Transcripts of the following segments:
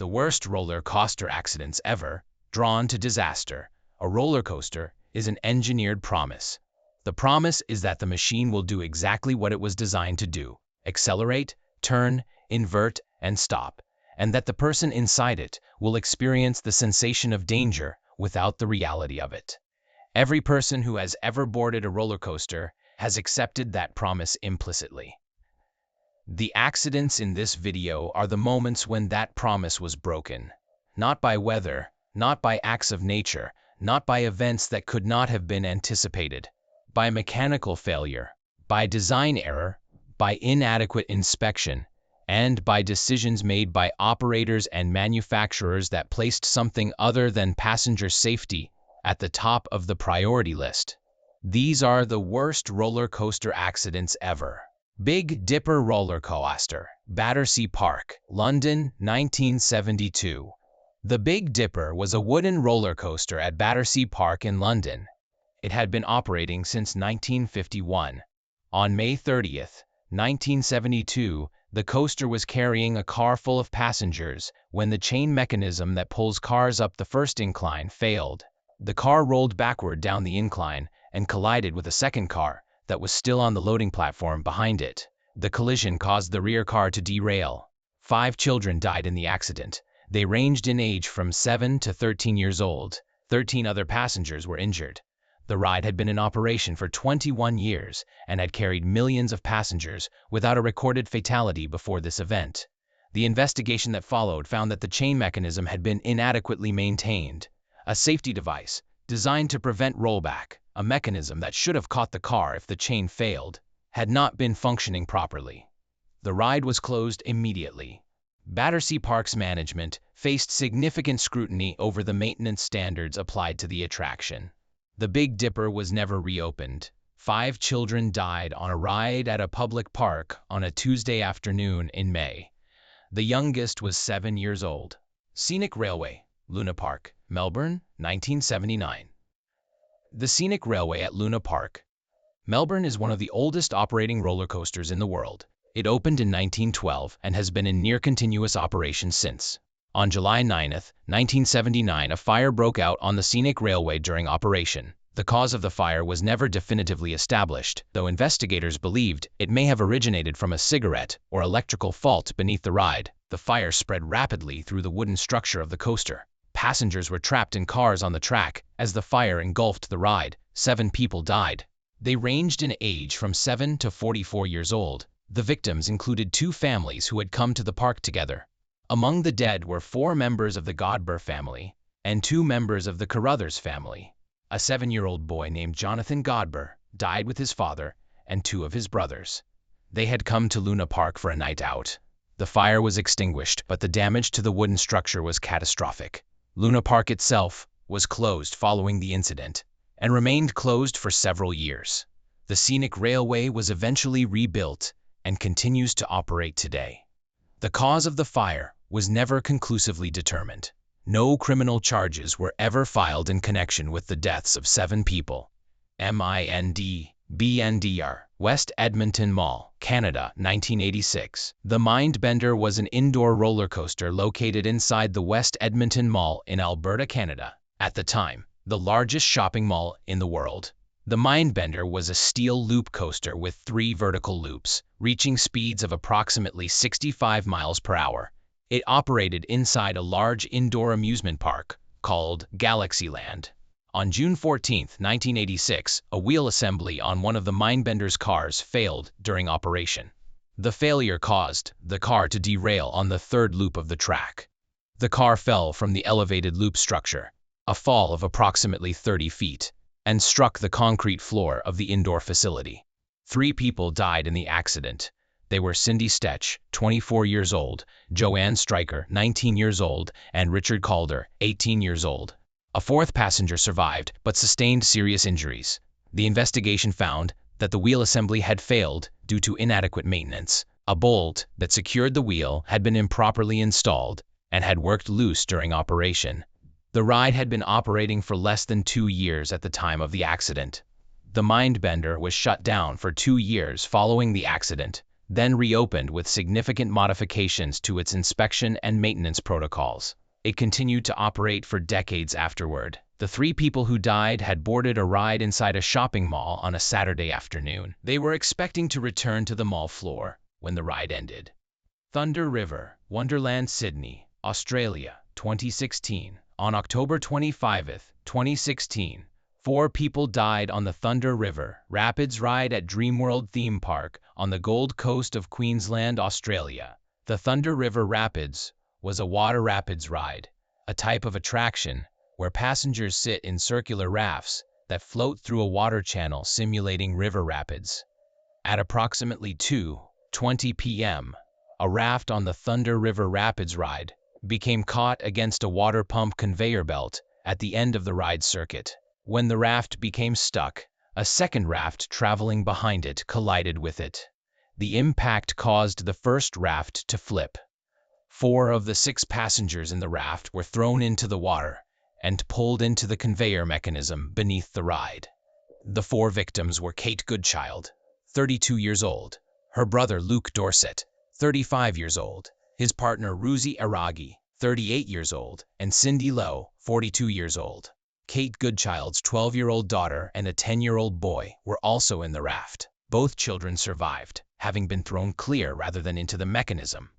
The worst roller coaster accidents ever, drawn to disaster. A roller coaster is an engineered promise. The promise is that the machine will do exactly what it was designed to do: accelerate, turn, invert, and stop, and that the person inside it will experience the sensation of danger without the reality of it. Every person who has ever boarded a roller coaster has accepted that promise implicitly. The accidents in this video are the moments when that promise was broken. Not by weather, not by acts of nature, not by events that could not have been anticipated, by mechanical failure, by design error, by inadequate inspection, and by decisions made by operators and manufacturers that placed something other than passenger safety at the top of the priority list. These are the worst roller coaster accidents ever. Big Dipper Roller Coaster, Battersea Park, London, 1972. The Big Dipper was a wooden roller coaster at Battersea Park in London. It had been operating since 1951. On May 30th, 1972, the coaster was carrying a car full of passengers when the chain mechanism that pulls cars up the first incline failed. The car rolled backward down the incline and collided with a second car that was still on the loading platform behind it. The collision caused the rear car to derail. 5 children died in the accident. They ranged in age from 7 to 13 years old. 13 other passengers were injured. The ride had been in operation for 21 years and had carried millions of passengers without a recorded fatality before this event. The investigation that followed found that the chain mechanism had been inadequately maintained. A safety device designed to prevent rollback, a mechanism that should have caught the car if the chain failed, had not been functioning properly. The ride was closed immediately. Battersea Park's management faced significant scrutiny over the maintenance standards applied to the attraction. The Big Dipper was never reopened. 5 children died on a ride at a public park on a Tuesday afternoon in May. The youngest was 7 years old. Scenic Railway, Luna Park, Melbourne, 1979. The Scenic Railway at Luna Park, Melbourne is one of the oldest operating roller coasters in the world. It opened in 1912 and has been in near-continuous operation since. On July 9, 1979, a fire broke out on the Scenic Railway during operation. The cause of the fire was never definitively established, though investigators believed it may have originated from a cigarette or electrical fault beneath the ride. The fire spread rapidly through the wooden structure of the coaster. Passengers were trapped in cars on the track as the fire engulfed the ride. 7 people died. They ranged in age from 7 to 44 years old. The victims included 2 families who had come to the park together. Among the dead were 4 members of the Godber family and 2 members of the Carruthers family. A 7-year-old boy named Jonathan Godber died with his father and 2 of his brothers. They had come to Luna Park for a night out. The fire was extinguished, but the damage to the wooden structure was catastrophic. Luna Park itself was closed following the incident and remained closed for several years. The Scenic Railway was eventually rebuilt and continues to operate today. The cause of the fire was never conclusively determined. No criminal charges were ever filed in connection with the deaths of 7 people. BNDR, West Edmonton Mall, Canada, 1986. The Mindbender was an indoor roller coaster located inside the West Edmonton Mall in Alberta, Canada. At the time, the largest shopping mall in the world. The Mindbender was a steel loop coaster with 3 vertical loops, reaching speeds of approximately 65 miles per hour. It operated inside a large indoor amusement park called Galaxyland. On June 14, 1986, a wheel assembly on one of the Mindbender's cars failed during operation. The failure caused the car to derail on the 3rd loop of the track. The car fell from the elevated loop structure, a fall of approximately 30 feet, and struck the concrete floor of the indoor facility. 3 people died in the accident. They were Cindy Stetch, 24 years old, Joanne Stryker, 19 years old, and Richard Calder, 18 years old. A 4th passenger survived but sustained serious injuries. The investigation found that the wheel assembly had failed due to inadequate maintenance. A bolt that secured the wheel had been improperly installed and had worked loose during operation. The ride had been operating for less than 2 years at the time of the accident. The Mindbender was shut down for 2 years following the accident. then reopened with significant modifications to its inspection and maintenance protocols. It continued to operate for decades afterward. The 3 people who died had boarded a ride inside a shopping mall on a Saturday afternoon. They were expecting to return to the mall floor when the ride ended. Thunder River, Wonderland, Sydney, Australia, 2016. On October 25, 2016, 4 people died on the Thunder River Rapids ride at Dreamworld theme park on the Gold Coast of Queensland, Australia. The Thunder River Rapids was a water rapids ride, a type of attraction where passengers sit in circular rafts that float through a water channel simulating river rapids. At approximately 2:20 p.m., a raft on the Thunder River Rapids ride became caught against a water pump conveyor belt at the end of the ride circuit. When the raft became stuck, a second raft traveling behind it collided with it. The impact caused the first raft to flip. 4 of the 6 passengers in the raft were thrown into the water and pulled into the conveyor mechanism beneath the ride. The 4 victims were Kate Goodchild, 32 years old, her brother Luke Dorset, 35 years old, his partner Ruzi Aragi, 38 years old, and Cindy Lowe, 42 years old. Kate Goodchild's 12-year-old daughter and a 10-year-old boy were also in the raft. Both children survived, having been thrown clear rather than into the mechanism.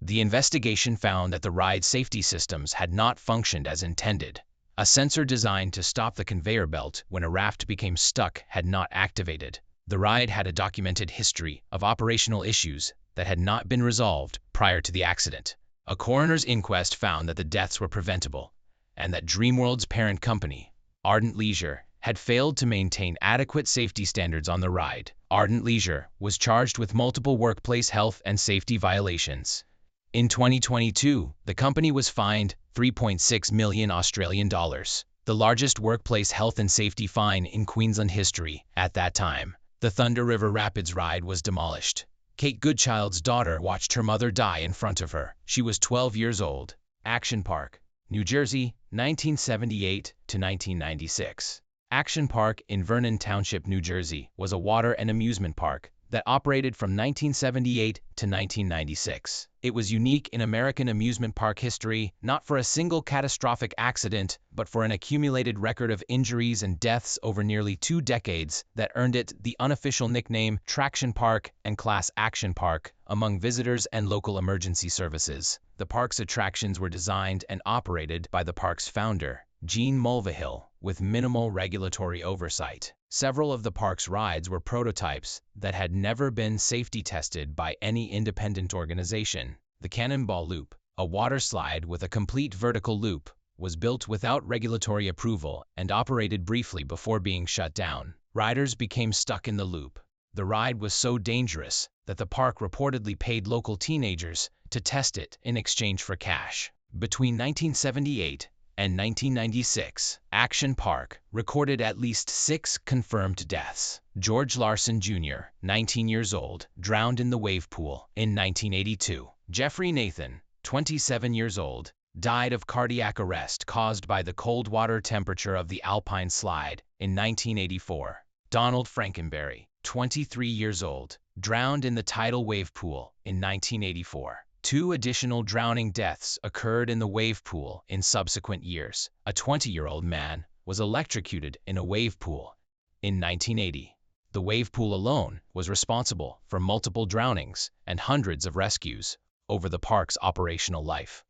The investigation found that the ride safety systems had not functioned as intended. A sensor designed to stop the conveyor belt when a raft became stuck had not activated. The ride had a documented history of operational issues that had not been resolved prior to the accident. A coroner's inquest found that the deaths were preventable, and that Dreamworld's parent company, Ardent Leisure, had failed to maintain adequate safety standards on the ride. Ardent Leisure was charged with multiple workplace health and safety violations. In 2022, the company was fined $3.6 million Australian dollars, the largest workplace health and safety fine in Queensland history at that time. The Thunder River Rapids ride was demolished. Kate Goodchild's daughter watched her mother die in front of her. She was 12 years old. Action Park, New Jersey, 1978 to 1996. Action Park in Vernon Township, New Jersey, was a water and amusement park that operated from 1978 to 1996. It was unique in American amusement park history, not for a single catastrophic accident, but for an accumulated record of injuries and deaths over nearly 2 decades that earned it the unofficial nickname Traction Park and Class Action Park among visitors and local emergency services. The park's attractions were designed and operated by the park's founder, Gene Mulvihill, with minimal regulatory oversight. Several of the park's rides were prototypes that had never been safety tested by any independent organization. The Cannonball Loop, a water slide with a complete vertical loop, was built without regulatory approval and operated briefly before being shut down. Riders became stuck in the loop. The ride was so dangerous that the park reportedly paid local teenagers to test it in exchange for cash. Between 1978 and 1996, Action Park recorded at least 6 confirmed deaths. George Larson Jr., 19 years old, drowned in the wave pool in 1982. Jeffrey Nathan, 27 years old, died of cardiac arrest caused by the cold water temperature of the Alpine Slide in 1984. Donald Frankenberry, 23 years old, drowned in the tidal wave pool in 1984. 2 additional drowning deaths occurred in the wave pool in subsequent years. A 20-year-old man was electrocuted in a wave pool in 1980. The wave pool alone was responsible for multiple drownings and hundreds of rescues over the park's operational life.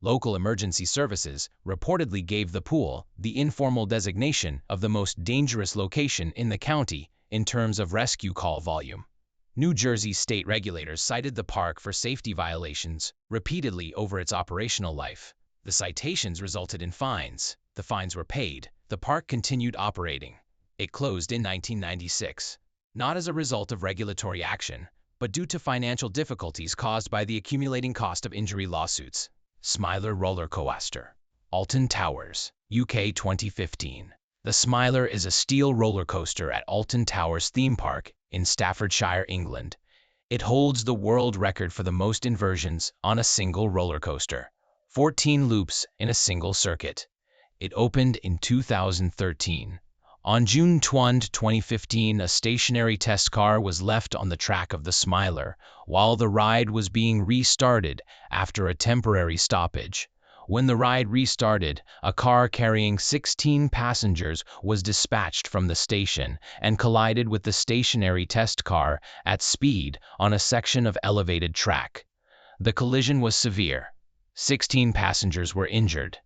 Local emergency services reportedly gave the pool the informal designation of the most dangerous location in the county in terms of rescue call volume. New Jersey state regulators cited the park for safety violations repeatedly over its operational life. The citations resulted in fines. The fines were paid. The park continued operating. It closed in 1996, not as a result of regulatory action, but due to financial difficulties caused by the accumulating cost of injury lawsuits. Smiler Roller Coaster, Alton Towers, UK 2015. The Smiler is a steel roller coaster at Alton Towers theme park in Staffordshire, England. It holds the world record for the most inversions on a single roller coaster, 14 loops in a single circuit. It opened in 2013, On June 20, 2015, a stationary test car was left on the track of the Smiler while the ride was being restarted after a temporary stoppage. When the ride restarted, a car carrying 16 passengers was dispatched from the station and collided with the stationary test car at speed on a section of elevated track. The collision was severe. 16 passengers were injured.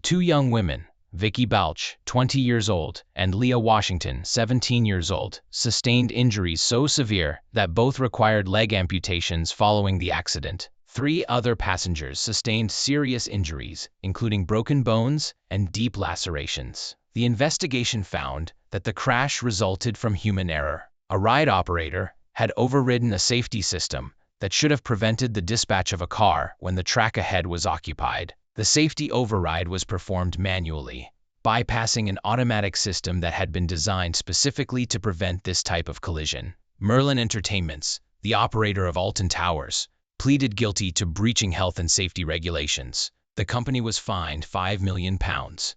Two young women, Vicky Balch, 20 years old, and Leah Washington, 17 years old, sustained injuries so severe that both required leg amputations following the accident. 3 other passengers sustained serious injuries, including broken bones and deep lacerations. The investigation found that the crash resulted from human error. A ride operator had overridden a safety system that should have prevented the dispatch of a car when the track ahead was occupied. The safety override was performed manually, bypassing an automatic system that had been designed specifically to prevent this type of collision. Merlin Entertainments, the operator of Alton Towers, pleaded guilty to breaching health and safety regulations. The company was fined £5 million,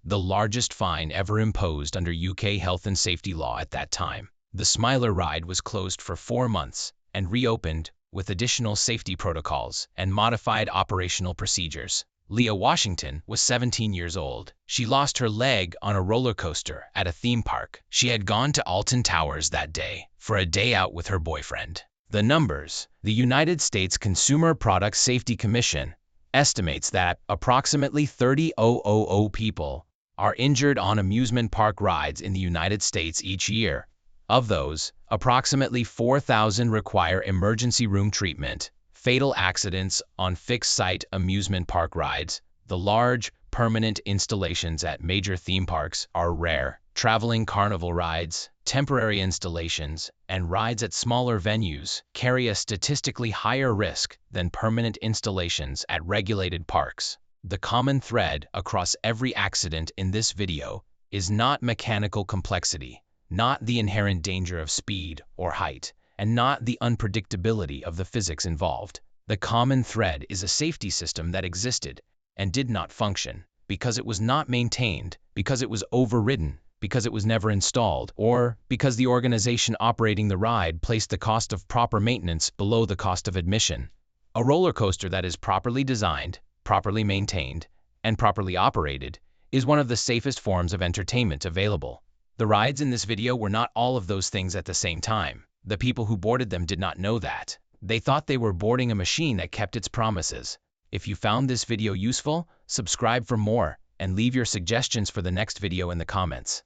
the largest fine ever imposed under UK health and safety law at that time. The Smiler ride was closed for 4 months and reopened with additional safety protocols and modified operational procedures. Leah Washington was 17 years old. She lost her leg on a roller coaster at a theme park. She had gone to Alton Towers that day for a day out with her boyfriend. The numbers. The United States Consumer Product Safety Commission estimates that approximately 30,000 people are injured on amusement park rides in the United States each year. Of those, approximately 4,000 require emergency room treatment. Fatal accidents on fixed-site amusement park rides. The large, permanent installations at major theme parks are rare. Traveling carnival rides, temporary installations, and rides at smaller venues carry a statistically higher risk than permanent installations at regulated parks. The common thread across every accident in this video is not mechanical complexity, not the inherent danger of speed or height, and not the unpredictability of the physics involved. The common thread is a safety system that existed and did not function because it was not maintained, because it was overridden, because it was never installed, or because the organization operating the ride placed the cost of proper maintenance below the cost of admission. A roller coaster that is properly designed, properly maintained, and properly operated is one of the safest forms of entertainment available. The rides in this video were not all of those things at the same time. The people who boarded them did not know that. They thought they were boarding a machine that kept its promises. If you found this video useful, subscribe for more and leave your suggestions for the next video in the comments.